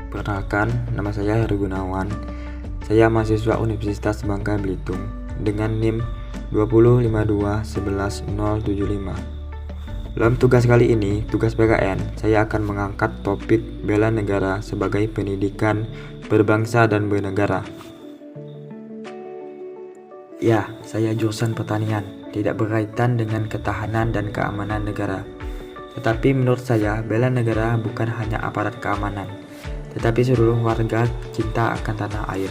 Perkenalkan, nama saya Heru Gunawan. Saya mahasiswa Universitas Bangka Belitung dengan NIM 205211075. Dalam tugas kali ini, tugas PKN, saya akan mengangkat topik bela negara sebagai pendidikan berbangsa dan bernegara. Ya, saya jurusan pertanian, tidak berkaitan dengan ketahanan dan keamanan negara. Tetapi menurut saya, bela negara bukan hanya aparat keamanan, tetapi seluruh warga cinta akan tanah air.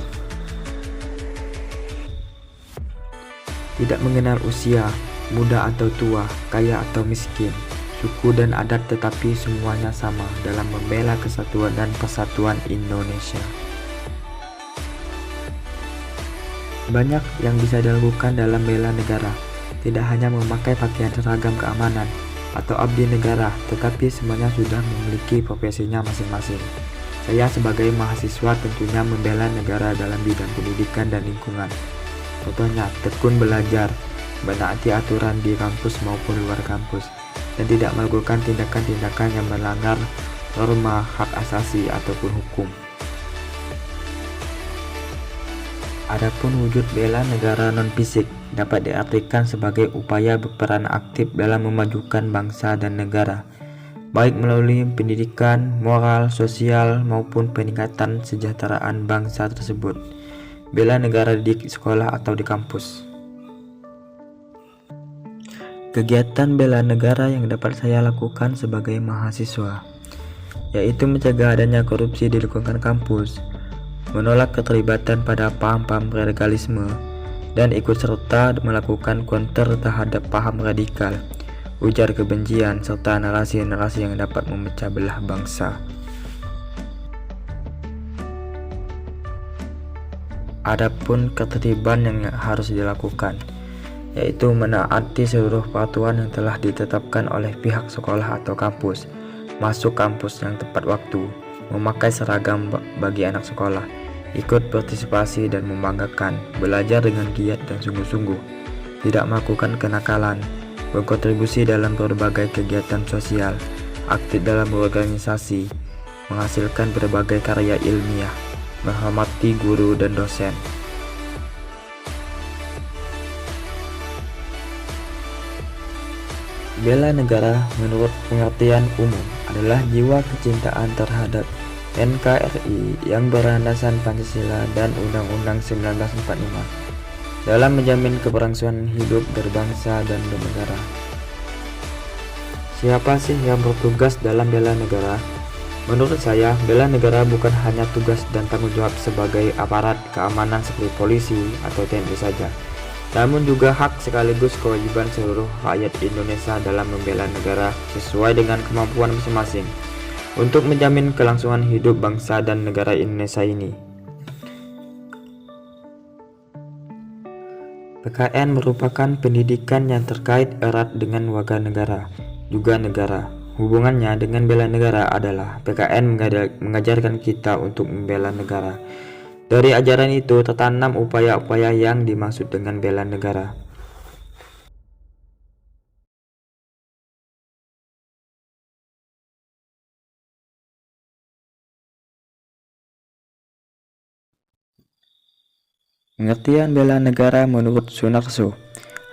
Tidak mengenal usia, muda atau tua, kaya atau miskin, suku dan adat, tetapi semuanya sama dalam membela kesatuan dan persatuan Indonesia. Banyak yang bisa dilakukan dalam bela negara, tidak hanya memakai pakaian seragam keamanan atau abdi negara, tetapi semuanya sudah memiliki profesinya masing-masing. Saya sebagai mahasiswa tentunya membela negara dalam bidang pendidikan dan lingkungan. Contohnya, tekun belajar, menaati aturan di kampus maupun luar kampus, dan tidak melakukan tindakan-tindakan yang melanggar norma, hak asasi, ataupun hukum. Adapun wujud bela negara non-fisik dapat diartikan sebagai upaya berperan aktif dalam memajukan bangsa dan negara, baik melalui pendidikan, moral, sosial, maupun peningkatan kesejahteraan bangsa tersebut. Bela negara di sekolah atau di kampus. Kegiatan bela negara yang dapat saya lakukan sebagai mahasiswa, yaitu mencegah adanya korupsi di lingkungan kampus, menolak keterlibatan pada paham-paham radikalisme, dan ikut serta melakukan counter terhadap paham radikal, ujar kebencian, serta narasi-narasi yang dapat memecah belah bangsa. Adapun ketertiban yang harus dilakukan, yaitu menaati seluruh peraturan yang telah ditetapkan oleh pihak sekolah atau kampus, masuk kampus yang tepat waktu, memakai seragam bagi anak sekolah, ikut partisipasi dan membanggakan, belajar dengan giat dan sungguh-sungguh, tidak melakukan kenakalan, berkontribusi dalam berbagai kegiatan sosial, aktif dalam berorganisasi, menghasilkan berbagai karya ilmiah, menghormati guru dan dosen. Bela negara menurut pengertian umum adalah jiwa kecintaan terhadap NKRI yang berlandasan Pancasila dan Undang-Undang 1945 dalam menjamin keberlangsungan hidup berbangsa dan bernegara. Siapa sih yang bertugas dalam bela negara? Menurut saya, bela negara bukan hanya tugas dan tanggung jawab sebagai aparat keamanan seperti polisi atau TNI saja, namun juga hak sekaligus kewajiban seluruh rakyat Indonesia dalam membela negara sesuai dengan kemampuan masing-masing untuk menjamin kelangsungan hidup bangsa dan negara Indonesia ini. PKN merupakan pendidikan yang terkait erat dengan warga negara, juga negara. Hubungannya dengan bela negara adalah PKN mengajarkan kita untuk membela negara. Dari ajaran itu tertanam upaya-upaya yang dimaksud dengan bela negara. Pengertian bela negara menurut Sunarso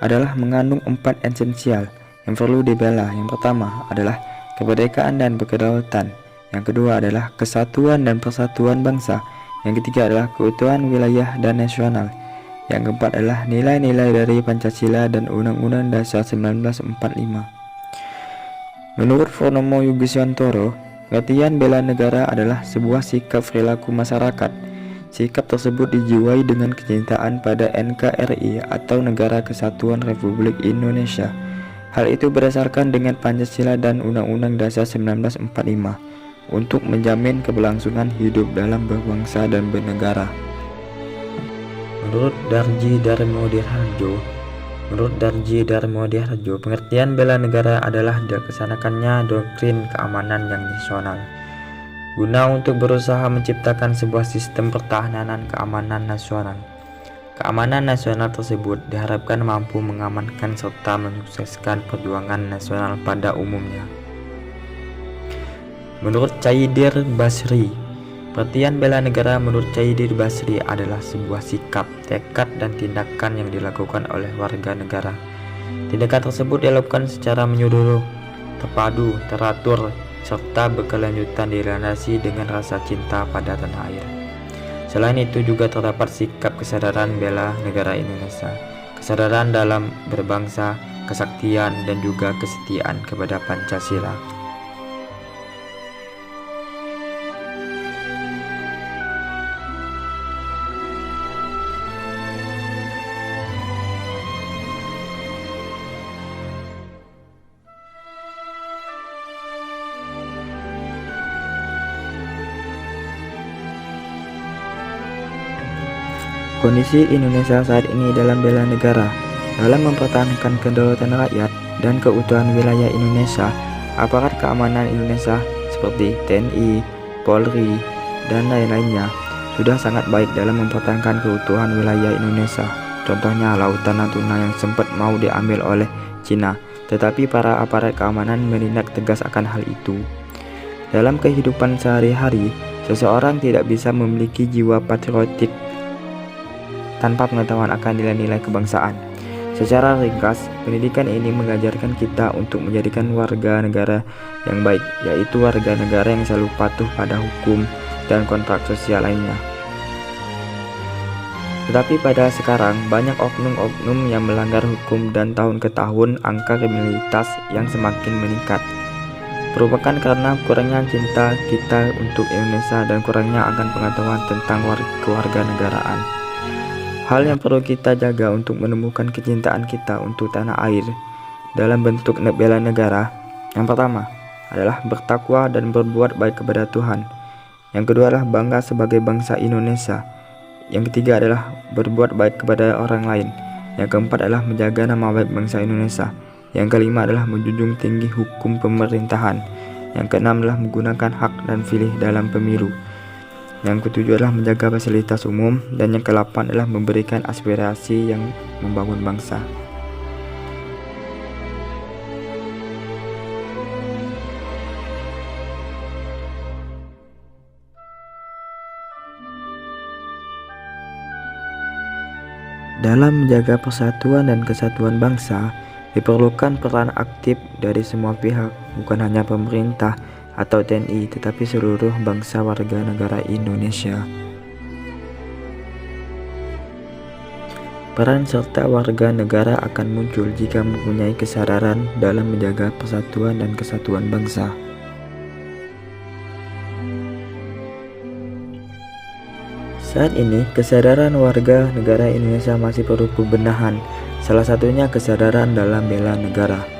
adalah mengandung 4 esensial yang perlu dibela. Yang pertama adalah kemerdekaan dan kedaulatan. Yang kedua adalah kesatuan dan persatuan bangsa. Yang ketiga adalah keutuhan wilayah dan nasional. Yang keempat adalah nilai-nilai dari Pancasila dan Undang-Undang Dasar 1945. Menurut Purnomo Yogyakarta, pengertian bela negara adalah sebuah sikap perilaku masyarakat. Sikap tersebut dijiwai dengan kecintaan pada NKRI atau Negara Kesatuan Republik Indonesia. Hal itu berdasarkan dengan Pancasila dan Undang-Undang Dasar 1945 untuk menjamin keberlangsungan hidup dalam berbangsa dan bernegara. Menurut Darji Darmodirharjo, pengertian bela negara adalah dilaksanakannya doktrin keamanan yang nasional, guna untuk berusaha menciptakan sebuah sistem pertahanan keamanan nasional. Keamanan nasional tersebut diharapkan mampu mengamankan serta mensukseskan perjuangan nasional pada umumnya. Menurut Caidir Basri, Pengertian bela negara menurut Chaidir Basri adalah sebuah sikap, tekad, dan tindakan yang dilakukan oleh warga negara. Tindakan tersebut dilakukan secara menyeluruh, terpadu, teratur, serta berkelanjutan dilandasi dengan rasa cinta pada tanah air. Selain itu juga terdapat sikap kesadaran bela negara Indonesia, kesadaran dalam berbangsa, kesaktian, dan juga kesetiaan kepada Pancasila. Kondisi Indonesia saat ini dalam bela negara dalam mempertahankan kedaulatan rakyat dan keutuhan wilayah Indonesia. Aparat keamanan Indonesia seperti TNI, Polri, dan lain-lainnya sudah sangat baik dalam mempertahankan keutuhan wilayah Indonesia. Contohnya lautan Natuna yang sempat mau diambil oleh Cina, tetapi para aparat keamanan menindak tegas akan hal itu. Dalam kehidupan sehari-hari, seseorang tidak bisa memiliki jiwa patriotik tanpa pengetahuan akan nilai-nilai kebangsaan. Secara ringkas, pendidikan ini mengajarkan kita untuk menjadikan warga negara yang baik, yaitu warga negara yang selalu patuh pada hukum dan kontrak sosial lainnya. Tetapi pada sekarang, banyak oknum-oknum yang melanggar hukum dan tahun ke tahun angka kriminalitas yang semakin meningkat. Merupakan karena kurangnya cinta kita untuk Indonesia dan kurangnya akan pengetahuan tentang kewarganegaraan. Hal yang perlu kita jaga untuk menemukan kecintaan kita untuk tanah air dalam bentuk bela negara. Yang pertama adalah bertakwa dan berbuat baik kepada Tuhan. Yang kedua adalah bangga sebagai bangsa Indonesia. Yang ketiga adalah berbuat baik kepada orang lain. Yang keempat adalah menjaga nama baik bangsa Indonesia. Yang kelima adalah menjunjung tinggi hukum pemerintahan. Yang keenam adalah menggunakan hak dan pilih dalam pemilu. Yang ketujuh adalah menjaga fasilitas umum, dan yang ke-8 adalah memberikan aspirasi yang membangun bangsa. Dalam menjaga persatuan dan kesatuan bangsa, diperlukan peran aktif dari semua pihak, bukan hanya pemerintah atau TNI, tetapi seluruh bangsa warga negara Indonesia. Peran serta warga negara akan muncul jika mempunyai kesadaran dalam menjaga persatuan dan kesatuan bangsa. Saat ini, kesadaran warga negara Indonesia masih perlu pembenahan, salah satunya kesadaran dalam bela negara.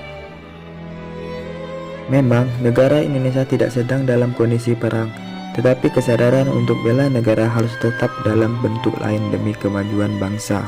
Memang, negara Indonesia tidak sedang dalam kondisi perang, tetapi kesadaran untuk bela negara harus tetap dalam bentuk lain demi kemajuan bangsa.